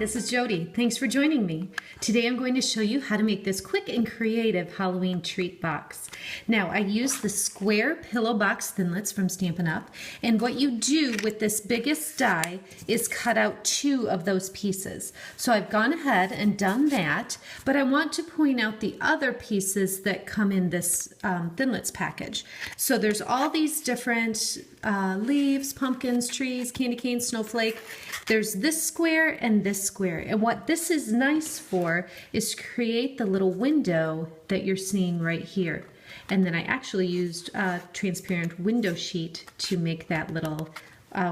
this is Jodi. Thanks for joining me. Today I'm going to show you how to make this quick and creative Halloween treat box. Now I use the square pillow box Thinlits from Stampin' Up, and what you do with this biggest die is cut out 2 of those pieces. So I've gone ahead and done that, but I want to point out the other pieces that come in this Thinlits package. So there's all these different leaves, pumpkins, trees, candy canes, snowflake. There's this square and this square, and what this is nice for is to create the little window that you're seeing right here. And then I actually used a transparent window sheet to make that little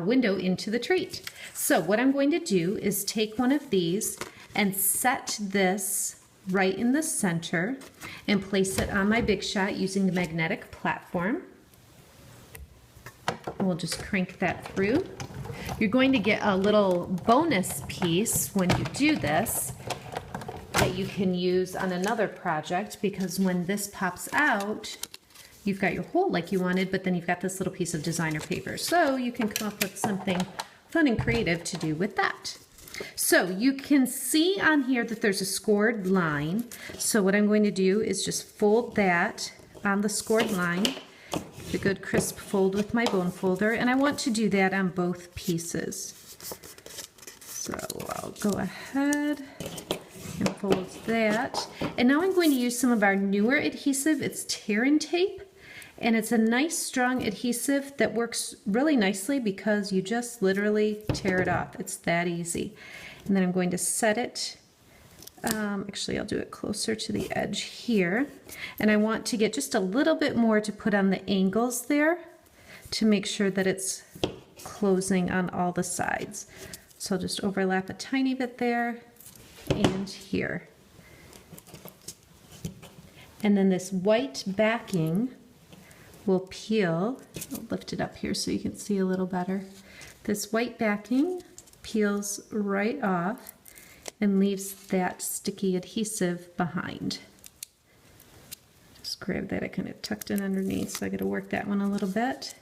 window into the treat. So what I'm going to do is take one of these and set this right in the center and place it on my Big Shot using the magnetic platform. We'll just crank that through. You're going to get a little bonus piece when you do this that you can use on another project, because when this pops out, you've got your hole like you wanted, but then you've got this little piece of designer paper. So you can come up with something fun and creative to do with that. So you can see on here that there's a scored line. So what I'm going to do is just fold that on the scored line. A good crisp fold with my bone folder, and I want to do that on both pieces. So I'll go ahead and fold that. And now I'm going to use some of our newer adhesive. It's tear and tape, and it's a nice strong adhesive that works really nicely because you just literally tear it off. It's that easy. And then I'm going to set it. Actually, I'll do it closer to the edge here. And I want to get just a little bit more to put on the angles there to make sure that it's closing on all the sides. So I'll just overlap a tiny bit there and here. And then this white backing will peel. I'll lift it up here so you can see a little better. This white backing peels right off and leaves that sticky adhesive behind. Just grab that, I kind of tucked it underneath, so I got to work that one a little bit.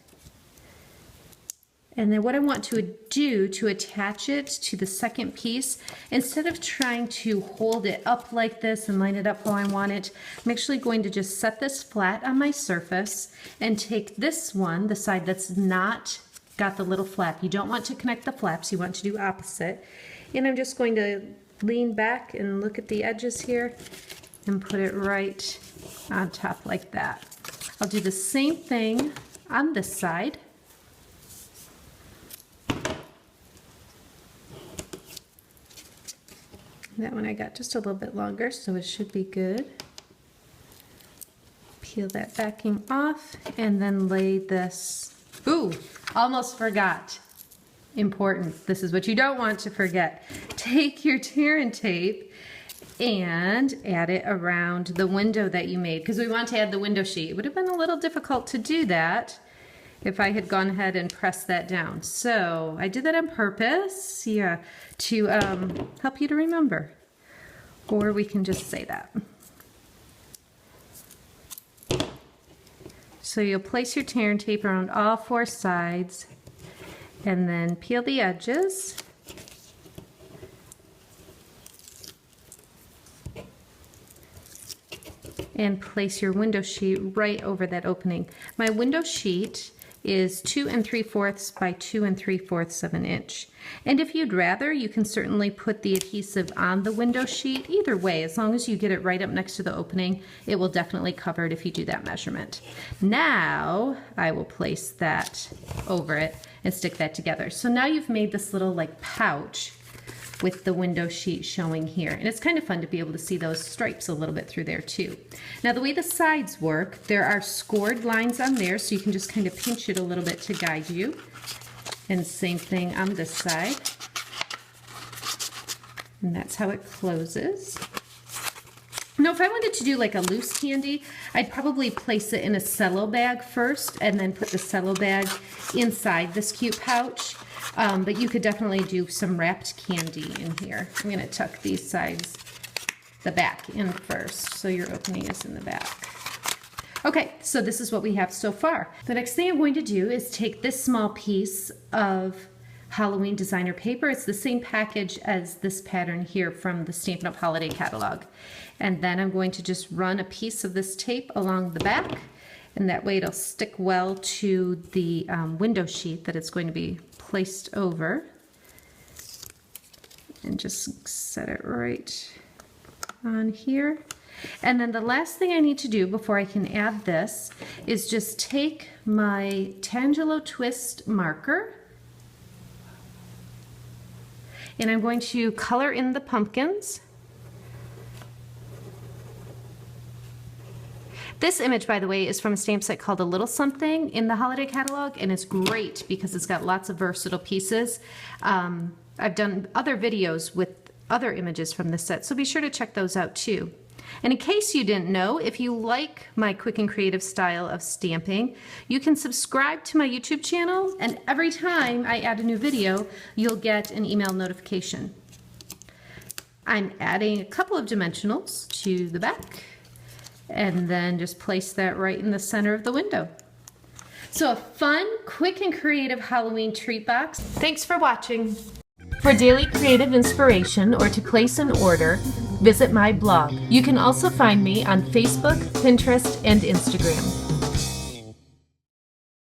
And then what I want to do to attach it to the second piece, instead of trying to hold it up like this and line it up how I want it, I'm actually going to just set this flat on my surface and take this one, the side that's not got the little flap. You don't want to connect the flaps, you want to do opposite. And I'm just going to lean back and look at the edges here and put it right on top like that. I'll do the same thing on this side. That one I got just a little bit longer, so it should be good. Peel that backing off and then lay this. Ooh, almost forgot. Important. This is what you don't want to forget. Take your tear and tape and add it around the window that you made, because we want to add the window sheet. It would have been a little difficult to do that if I had gone ahead and pressed that down. So I did that on purpose, yeah, to help you to remember. Or we can just say that. So you'll place your tear and tape around all 4 sides, and then peel the edges. And place your window sheet right over that opening. My window sheet is 2 3/4 by 2 3/4 of an inch. And if you'd rather, you can certainly put the adhesive on the window sheet. Either way, as long as you get it right up next to the opening, it will definitely cover it if you do that measurement. Now I will place that over it and stick that together. So now you've made this little like pouch with the window sheet showing here. And it's kind of fun to be able to see those stripes a little bit through there too. Now the way the sides work, there are scored lines on there, so you can just kind of pinch it a little bit to guide you. And same thing on this side. And that's how it closes. Now if I wanted to do like a loose candy, I'd probably place it in a cello bag first and then put the cello bag inside this cute pouch. But you could definitely do some wrapped candy in here. I'm going to tuck these sides, the back in first, so your opening is in the back. Okay, so this is what we have so far. The next thing I'm going to do is take this small piece of Halloween designer paper. It's the same package as this pattern here from the Stampin' Up! Holiday catalog. And then I'm going to just run a piece of this tape along the back, and that way it'll stick well to the window sheet that it's going to be placed over. And just set it right on here. And then the last thing I need to do before I can add this is just take my Tangelo twist marker, and I'm going to color in the pumpkins. This image, by the way, is from a stamp set called A Little Something in the holiday catalog, and it's great because it's got lots of versatile pieces. I've done other videos with other images from this set, so be sure to check those out too. And in case you didn't know, if you like my quick and creative style of stamping, you can subscribe to my YouTube channel, and every time I add a new video, you'll get an email notification. I'm adding a couple of dimensionals to the back, and then just place that right in the center of the window. So a fun, quick, and creative Halloween treat box. Thanks for watching. For daily creative inspiration or to place an order, visit my blog. You can also find me on Facebook, Pinterest, and Instagram.